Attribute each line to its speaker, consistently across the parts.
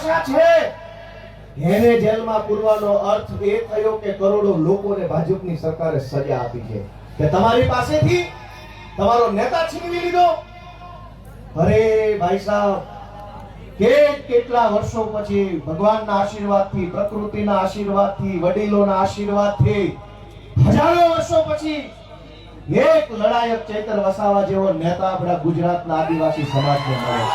Speaker 1: ભાષા છે એને જેલમાં પૂરવાનો અર્થ એ થયો કે કરોડો લોકોને ભાજપની સરકારે સજા આપી છે કે તમારી પાસેથી તમારો નેતા છીનવી લીધો. અરે ભાઈ સાહેબ, કેટલા વર્ષો પછી ભગવાનના આશીર્વાદથી, પ્રકૃતિના આશીર્વાદથી, વડીલોના આશીર્વાદથી હજારો વર્ષો પછી એક લડાયક ચૈતર વસાવા જેવો નેતા આપણા ગુજરાતના આદિવાસી સમાજને મળ્યો.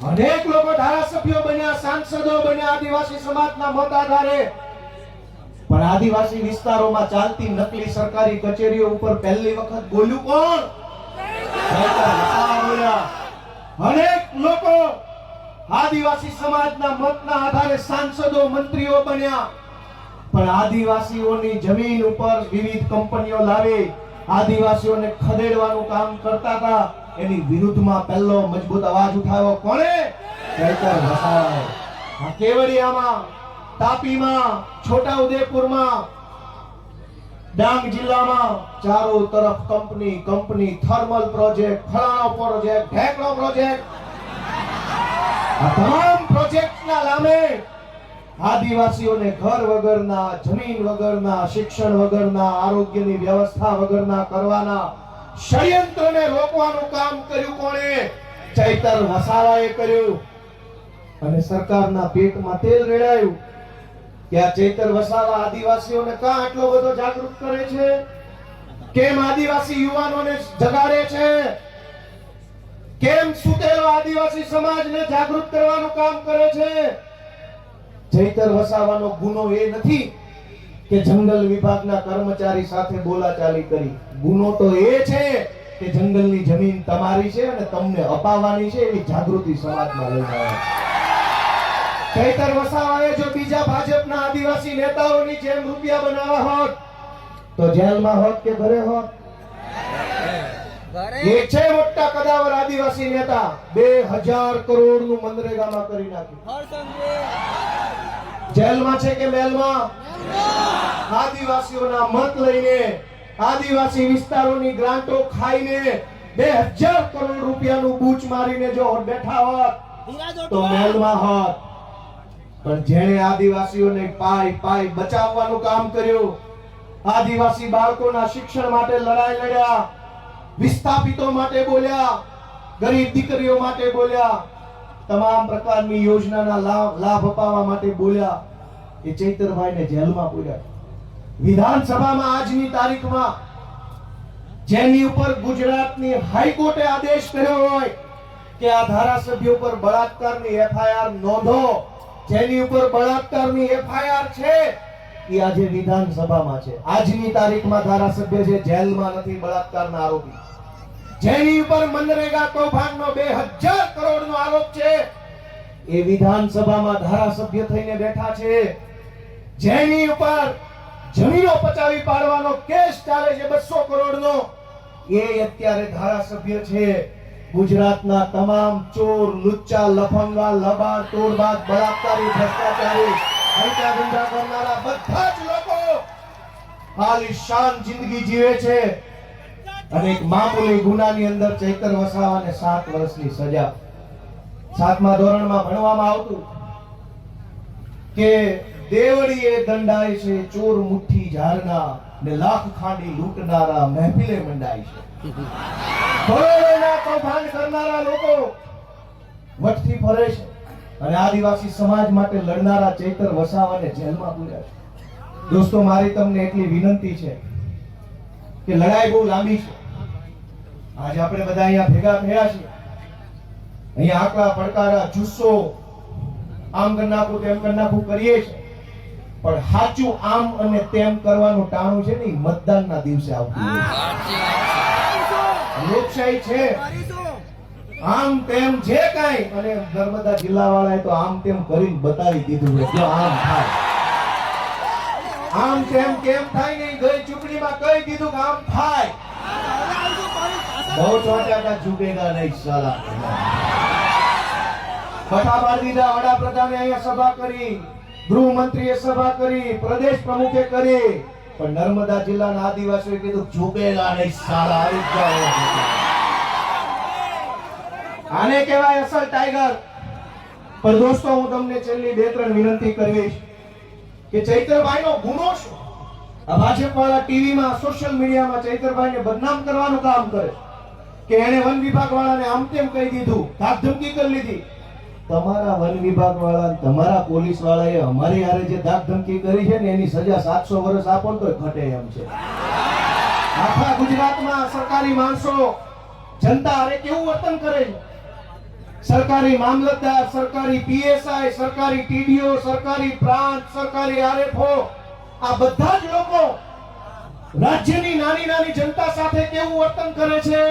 Speaker 1: અનેક લોકો ધારાસભ્યો બન્યા, સાંસદો બન્યા આદિવાસી સમાજના મત આધારે, પણ આદિવાસી વિસ્તારોમાં ચાલતી નકલી સરકારી કચેરીઓ ઉપર પહેલી વખત બોલ્યું કોણ? ચૈતર વસાવા બોલ્યા. અનેક લોકો આદિવાસી સમાજના મતના આધારે સાંસદો, મંત્રીઓ બન્યા, પણ આદિવાસીઓની જમીન ઉપર વિવિધ કંપનીઓ લાવી આદિવાસીઓને ખદેડવાનું કામ કરતા હતા. એની વિરુદ્ધમાં પહેલો મજબૂત અવાજ ઉઠાવ્યો કોણે? ચૈતર વસાવાએ. આ કેવડિયામાં, તાપીમાં, છોટાઉદેપુરમાં, ડાંગ જિલ્લામાં ચારો તરફ કંપની, થર્મલ પ્રોજેક્ટ, ફલાણો પ્રોજેક્ટ, ઢેકણો પ્રોજેક્ટ. આ તમામ પ્રોજેક્ટના નામે આદિવાસીઓને ઘર વગરના, જમીન વગરના, શિક્ષણ વગરના, આરોગ્યની વ્યવસ્થા વગરના કરવાના ષડયંત્રને રોકવાનું કામ કર્યું કોણે? ચૈતર વસાવાએ કર્યું. અને સરકારના પેટમાં તેલ રેડાયું કે આ ચૈતર વસાવા આદિવાસીઓને કાં આટલો બધો જાગૃત કરે છે? કેમ આદિવાસી યુવાનોને જગાડે છે? કેમ સુતેલો આદિવાસી સમાજને જાગૃત કરવાનું કામ કરે છે? ચૈતર વસાવાનો ગુનો એ નથી કે જંગલ વિભાગના કર્મચારી સાથે બોલાચાલી કરી. ગુનો તો એ છે કે જંગલની જમીન તમારી છે અને તમને અપાવવાની છે એવી જાગૃતિ સમાજમાં લઈ આવ્યા. ચૈતર વસાવાએ જો બીજા ભાજપના આદિવાસી નેતાઓની જેમ રૂપિયા બનાવવા હોત તો જેલમાં હોત કે ઘરે હોત? એક છે મોટા કદાવર આદિવાસી નેતા, 2000 કરોડનું મનરેગામાં કરી નાખ્યું. જેલમાં છે કે મેલમાં? આદિવાસીઓના મત લઈને, આદિવાસી વિસ્તારોની ગ્રાન્ટો ખાઈને 2000 કરોડ રૂપિયાનું બૂચ મારીને જો બેઠા હોત તો મેલમાં હોત. પણ જેણે આદિવાસીઓને પાય બચાવવાનું કામ કર્યું, આદિવાસી બાળકોના શિક્ષણ માટે લડાઈ લડ્યા, વિસ્થાપિતો માટે બોલ્યા, ગરીબ દીકરીઓ માટે બોલ્યા, તમામ પ્રકારની યોજનાના લાભ અપાવવા માટે બોલ્યા, એ ચૈતરભાઈને જેલમાં પૂર્યા. વિધાનસભામાં આજની તારીખમાં જેની ઉપર ગુજરાતની હાઈકોર્ટે આદેશ કર્યો હોય કે આ ધારાસભ્ય ઉપર બળાત્કારની એફઆઈઆર નોંધો, જેની ઉપર બળાત્કારની એફઆઈઆર છે એ આજે વિધાનસભામાં છે. આજની તારીખમાં ધારાસભ્ય છે, જેલમાં નથી, બળાત્કારના આરોપી. જેની ઉપર મનરેગા કૌભાંડનો 2000 કરોડનો આરોપ છે એ વિધાનસભામાં ધારાસભ્ય થઈને બેઠા છે. જેની ઉપર જમીનો પચાવી પાડવાનો કેસ ચાલે છે 200 કરોડનો, એ અત્યારે ધારાસભ્ય છે. ગુજરાતના તમામ ચોર, લુચ્ચા, લફંગા, લબાડ, તોડબાજ, બળાત્કારી, ભ્રષ્ટાચારી, હૈયા ગુંડા કરનારા બધા જ લોકો આલિશાન જિંદગી જીવે છે. અને એક મામૂલી ગુનાની અંદર ચૈતર વસાવાને 7 વર્ષની સજા. 7મા ધોરણમાં ભણવામાં આવતું કે દેવડીએ દંડાય છે ચોર મુઠ્ઠી ઝાડના, ને લાખ ખાંડી લૂંટનારા મહેફિલે મંડાય છે. કરોડોના કૌભાંડ કરનારા લોકો વટથી ફરે છે અને આદિવાસી સમાજ માટે લડનારા ચૈતર વસાવાને જેલમાં પૂર્યા છે. દોસ્તો, મારી તમને એટલી વિનંતી છે કે લડાઈ બહુ લાંબી છે. આજે આપણે બધા અહીંયા ભેગા થયા છીએ, અહીંયા આકડા પડકારા, જુસ્સો, આમ કરી નાખું તેમ કરી નાખું કરીએ છીએ, પણ સાચું આમ અને તેમ કરવાનું ટાણું છે ને મતદાનના દિવસે આવતું. લોકશાહી છે, આમ તેમ જે કાંઈ, અને નર્મદા જિલ્લા વાળાએ તો આમ તેમ કરીને બતાવી દીધું છે કે આમ થાય. આમ તેમ કેમ થાય નહીં, ગઈ ચૂંટણીમાં કહી દીધું કે આમ થાય. બહુ ચોટાટા ઝૂકેગા નહીં સાલા. કથા પાડી દીધા. વડાપ્રધાને અહીંયા સભા કરી, ગૃહમંત્રીએ સભા કરી, પ્રદેશ પ્રમુખે કરી, પણ નર્મદા જિલ્લાના આદિવાસીઓએ કીધું ઝૂકેગા નહીં સાલા. આવી જાઓ. આને કહેવાય અસલ ટાઈગર. પણ દોસ્તો હું તમને છેલ્લી 2-3 વિનંતી કરીશ કે ચૈતરભાઈનો ગુનો શું? આ ભાજપવાળા ટીવીમાં સોશિયલ મીડિયામાં ચૈતરભાઈને બદનામ કરવાનું કામ કરે કે એને વન વિભાગ વાળાને આમ તેમ કહી દીધું, ધાક ધમકી કરી લીધી. તમારા વન વિભાગ વાળા તમારા પોલીસ વાળાએ અમારી હારે જે ધાક ધમકી કરી છે ને એની સજા 700 વર્ષ આપો તો ઘટે એમ છે. આખા ગુજરાતમાં સરકારી માણસો જનતા હારે કેવું વર્તન કરે છે? સરકારી મામલતદાર, સરકારી પીએસઆઈ, સરકારી ટીડીઓ, સરકારી પ્રાંત, સરકારી આરએફઓ, આ બધા જ લોકો રાજ્યની નાની નાની જનતા સાથે કેવું વર્તન કરે છે?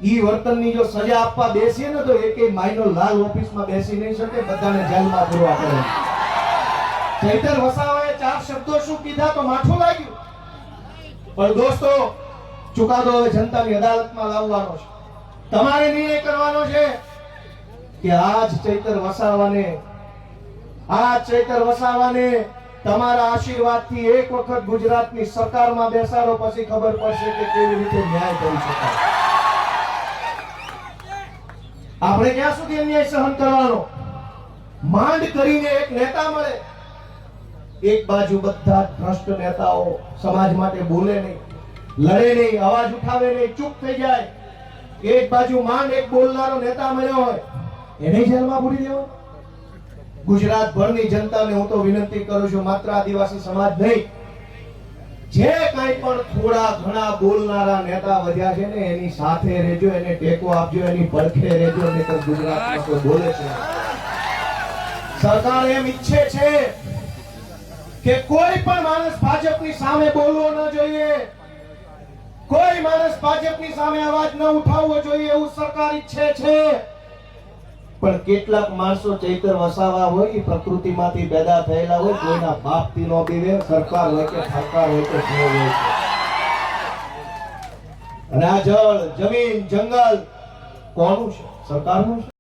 Speaker 1: ઈ વર્તનની જો સજા આપવા બેસીએ ને તો એકેય માઈનો લાલ ઓફિસમાં બેસી નહીં શકે, બધાને જેલમાં પૂરવા પડે. ચૈતર વસાવાએ 4 શબ્દો શું કીધા તો માઠું લાગ્યું. પણ દોસ્તો ચુકાદો હવે જનતાની અદાલતમાં લાવવાનો છે. તમારે નિર્ણય કરવાનો છે કે આજ ચૈતર વસાવાને તમારા આશીર્વાદથી એક વખત ગુજરાતની સરકારમાં બેસાડો, પછી ખબર પડશે કે કેવી રીતે ન્યાય કરી શકાય. આપણે ક્યાં સુધી અન્યાય સહન કરવાનો? માંડ કરીને એક નેતા મળે, એક બાજુ બધા ભ્રષ્ટ નેતાઓ સમાજ માટે બોલે નહીં, લડે નહીં, અવાજ ઉઠાવે નહીં, ચૂપ થઈ જાય. એક બાજુ માંડ એક બોલનારો નેતા મળ્યો હોય, એને જેલમાં પૂરી દેવો. ગુજરાત ભરની જનતાને હું તો વિનંતી કરું છું, માત્ર આદિવાસી સમાજ નહીં, જે કાંઈ પણ થોડા ઘણા બોલનારા નેતા વધ્યા છે ને એની સાથે રહેજો, એને ટેકો આપજો, એની પડખે રહેજો. નહીંતર ગુજરાતમાં કોઈ બોલે છે. સરકાર એમ ઈચ્છે છે કે કોઈ પણ માણસ ભાજપની સામે બોલવો ન જોઈએ, કોઈ માણસ ભાજપની સામે અવાજ ન ઉઠાવવો જોઈએ, એવું સરકાર ઈચ્છે છે. પણ કેટલાક માણસો ચૈતર વસાવા હોય એ પ્રકૃતિમાંથી પેદા થયેલા હોય, કોઈના બાપથી નો બીવે, સરકાર હોય કે સરકાર હોય કે જે હોય. અને આ જળ, જમીન, જંગલ કોનું છે? સરકારનું છે.